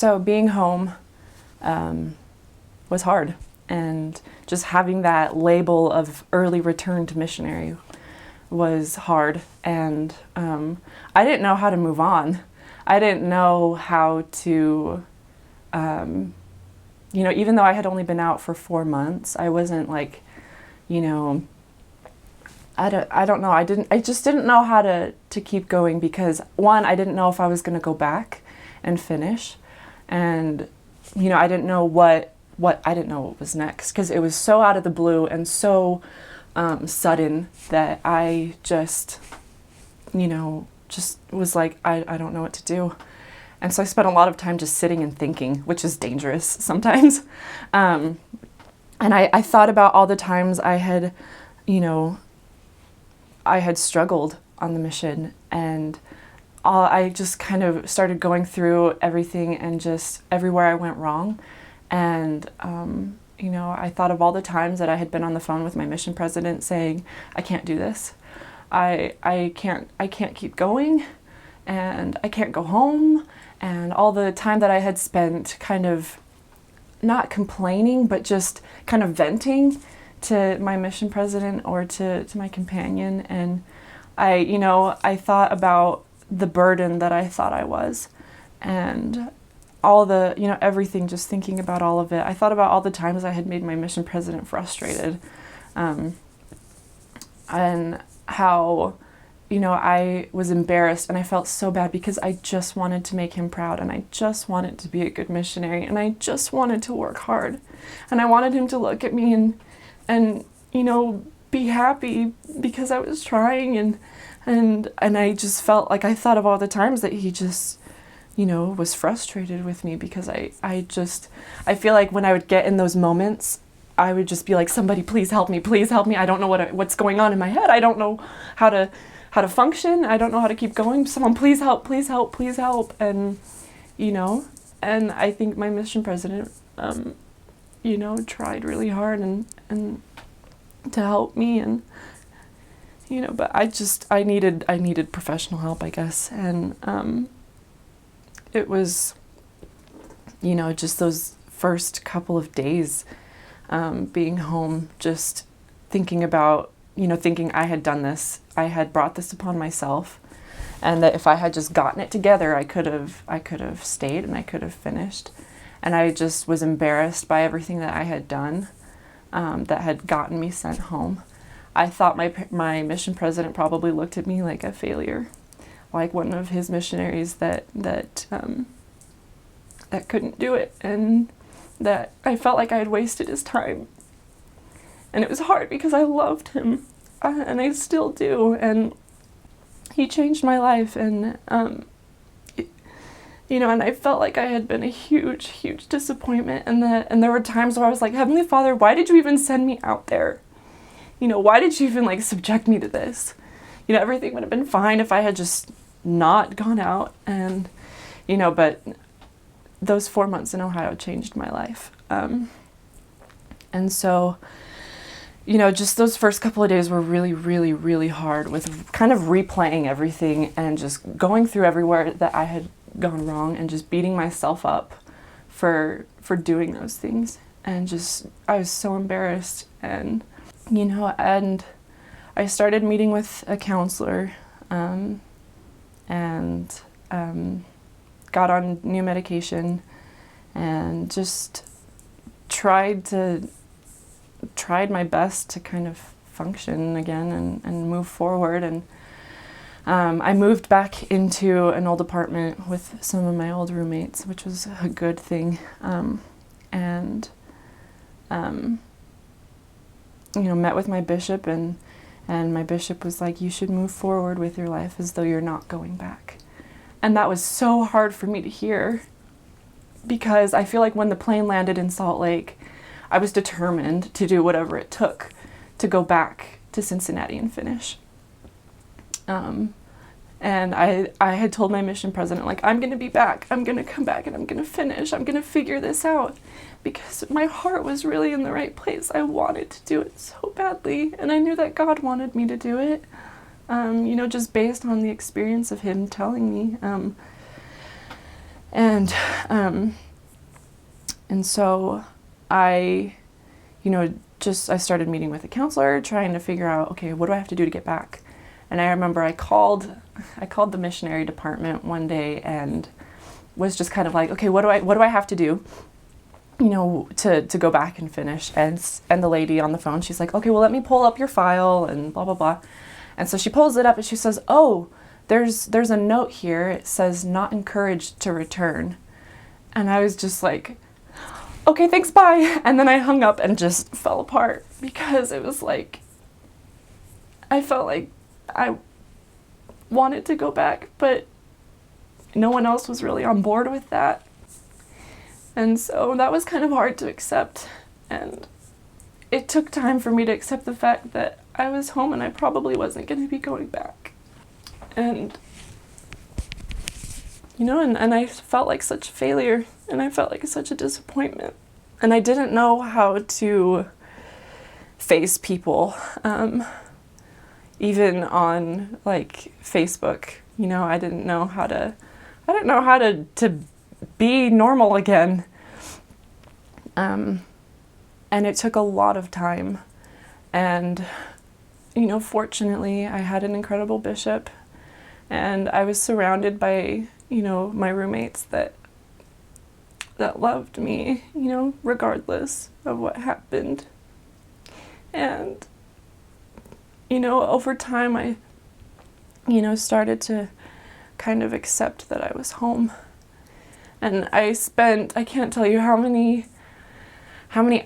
So being home was hard, and just having that label of early returned missionary was hard, and I didn't know how to move on. I didn't know how to, even though I had only been out for 4 months, I wasn't like, I don't know. I just didn't know how to keep going, because one, I didn't know if I was going to go back and finish, and I didn't know what was next, because it was so out of the blue and so sudden that I just was like, I don't know what to do. And so I spent a lot of time just sitting and thinking, which is dangerous sometimes. And I thought about all the times I had struggled on the mission, and I just kind of started going through everything and just everywhere I went wrong. And, I thought of all the times that I had been on the phone with my mission president saying, I can't do this. I can't keep going, and I can't go home. And all the time that I had spent kind of not complaining, but just kind of venting to my mission president or to my companion. And I thought about the burden that I thought I was, and all the, everything, just thinking about all of it. I thought about all the times I had made my mission president frustrated, and how, I was embarrassed, and I felt so bad because I just wanted to make him proud, and I just wanted to be a good missionary, and I just wanted to work hard, and I wanted him to look at me and be happy because I was trying, and I just felt like I thought of all the times that he just was frustrated with me, because I feel like when I would get in those moments, I would just be like, somebody please help me, I don't know what's going on in my head, I don't know how to function, I don't know how to keep going, someone please help, and and I think my mission president tried really hard and to help me, and but I needed professional help, I guess. And it was just those first couple of days being home, just thinking about thinking I had done this, I had brought this upon myself, and that if I had just gotten it together, I could have stayed and I could have finished. And I just was embarrassed by everything that I had done that had gotten me sent home. I thought my mission president probably looked at me like a failure, like one of his missionaries that couldn't do it, and that I felt like I had wasted his time. And it was hard because I loved him, and I still do, and he changed my life, and and I felt like I had been a huge, huge disappointment, and there were times where I was like, Heavenly Father, why did you even send me out there? Why did you even subject me to this? Everything would have been fine if I had just not gone out, and but those 4 months in Ohio changed my life. And so, just those first couple of days were really, really, really hard, with kind of replaying everything and just going through everywhere that I had gone wrong, and just beating myself up for doing those things. And just, I was so embarrassed, and and I started meeting with a counselor, and got on new medication, and just tried my best to kind of function again and move forward. And I moved back into an old apartment with some of my old roommates, which was a good thing. Met with my bishop, and my bishop was like, you should move forward with your life as though you're not going back. And that was so hard for me to hear, because I feel like when the plane landed in Salt Lake, I was determined to do whatever it took to go back to Cincinnati and finish. And I had told my mission president, like, I'm going to be back. I'm going to come back and I'm going to finish. I'm going to figure this out, because my heart was really in the right place. I wanted to do it so badly, and I knew that God wanted me to do it, just based on the experience of him telling me. And so I, I started meeting with a counselor, trying to figure out, okay, what do I have to do to get back? And I remember I called the missionary department one day and was just kind of like, okay, what do I have to do, to go back and finish? And the lady on the phone, she's like, okay, well, let me pull up your file and blah, blah, blah. And so she pulls it up and she says, oh, there's a note here. It says not encouraged to return. And I was just like, okay, thanks, bye. And then I hung up and just fell apart because it was like, I felt like I wanted to go back, but no one else was really on board with that. And so that was kind of hard to accept. And it took time for me to accept the fact that I was home and I probably wasn't going to be going back. And, and I felt like such a failure, and I felt like such a disappointment. And I didn't know how to face people, even on like Facebook. I didn't know how to be normal again. And it took a lot of time. And, fortunately, I had an incredible bishop, and I was surrounded by, my roommates that loved me, regardless of what happened. And, over time I, started to kind of accept that I was home. And I can't tell you how many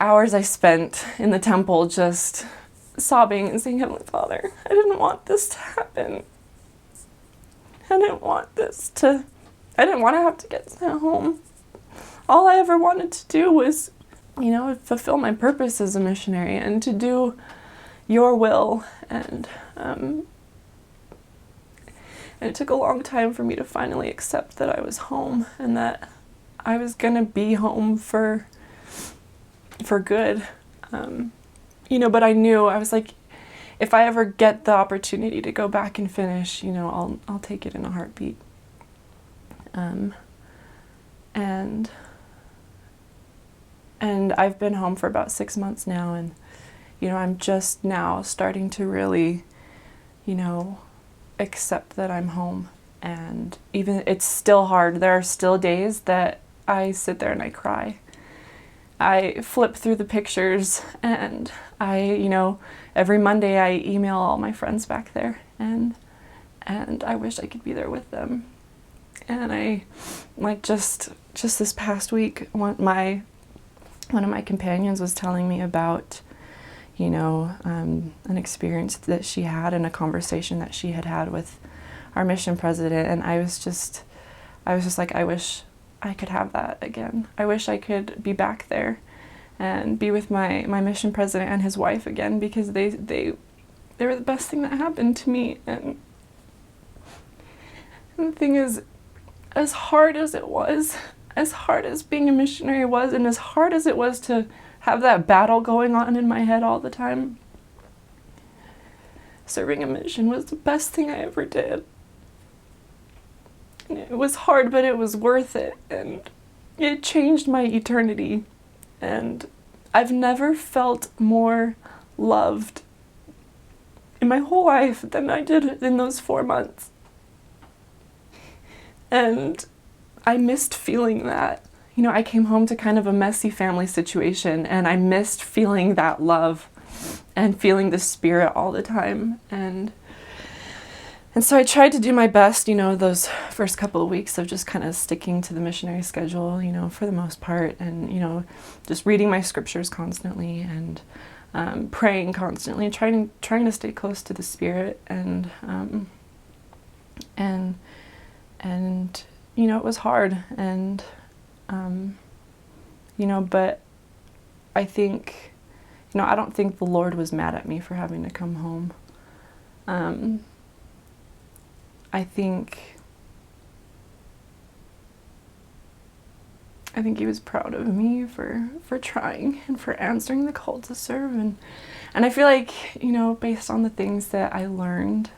hours I spent in the temple just sobbing and saying, Heavenly Father, I didn't want this to happen. I didn't want to have to get sent home. All I ever wanted to do was, fulfill my purpose as a missionary and to do your will. And it took a long time for me to finally accept that I was home and that I was going to be home for good. But I knew, I was like, if I ever get the opportunity to go back and finish, I'll take it in a heartbeat. And I've been home for about 6 months now, and, I'm just now starting to really, accept that I'm home. And even, it's still hard. There are still days that I sit there and I cry. I flip through the pictures, and every Monday I email all my friends back there, and I wish I could be there with them. And I, just this past week, one of my companions was telling me about, an experience that she had and a conversation that she had with our mission president, and I was just like, I wish I could have that again. I wish I could be back there and be with my mission president and his wife again, because they were the best thing that happened to me. And the thing is, as hard as it was, as hard as being a missionary was, and as hard as it was to have that battle going on in my head all the time, serving a mission was the best thing I ever did. And it was hard, but it was worth it, and it changed my eternity. And I've never felt more loved in my whole life than I did in those 4 months. And I missed feeling that. I came home to kind of a messy family situation, and I missed feeling that love and feeling the Spirit all the time. And so I tried to do my best, those first couple of weeks of just kind of sticking to the missionary schedule, for the most part, and, just reading my scriptures constantly, and praying constantly, and trying to stay close to the Spirit. And it was hard, and but I think, I don't think the Lord was mad at me for having to come home. I think he was proud of me for trying and for answering the call to serve. And I feel like, based on the things that I learned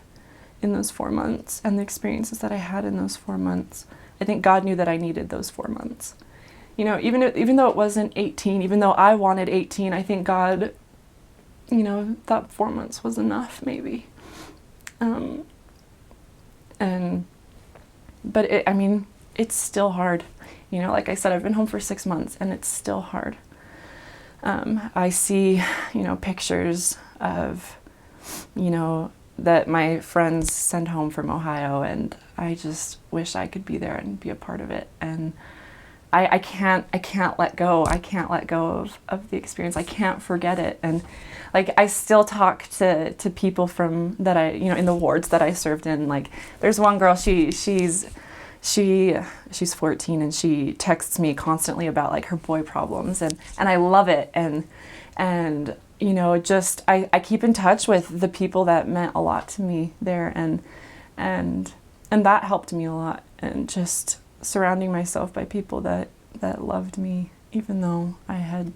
in those 4 months and the experiences that I had in those 4 months, I think God knew that I needed those 4 months. You know, even though it wasn't 18, even though I wanted 18, I think God, you know, thought 4 months was enough, maybe. But I mean, it's still hard. You know, like I said, I've been home for 6 months, and it's still hard. I see, you know, pictures of, you know, that my friends send home from Ohio, and I just wish I could be there and be a part of it. And I can't let go. I can't let go of the experience. I can't forget it. And like, I still talk to people from that you know, in the wards that I served in. Like, there's one girl, she's 14, and she texts me constantly about like her boy problems, and I love it. And you know, just I keep in touch with the people that meant a lot to me there, and that helped me a lot. And just surrounding myself by people that loved me, even though I had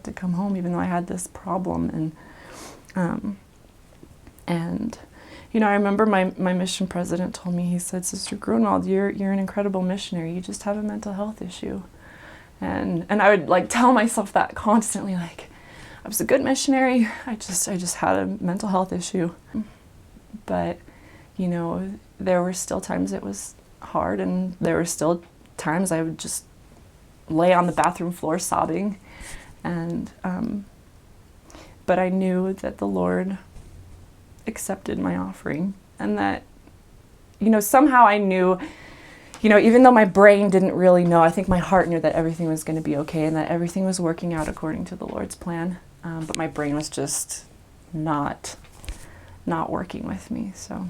to come home, even though I had this problem. And you know, I remember my mission president told me, he said, "Sister Grunwald, you're an incredible missionary. You just have a mental health issue." And I would like tell myself that constantly, like, I was a good missionary. I just had a mental health issue. But you know, there were still times it was hard, and there were still times I would just lay on the bathroom floor sobbing. And but I knew that the Lord accepted my offering, and that, you know, somehow I knew, you know, even though my brain didn't really know, I think my heart knew that everything was going to be okay, and that everything was working out according to the Lord's plan. But my brain was just not working with me. So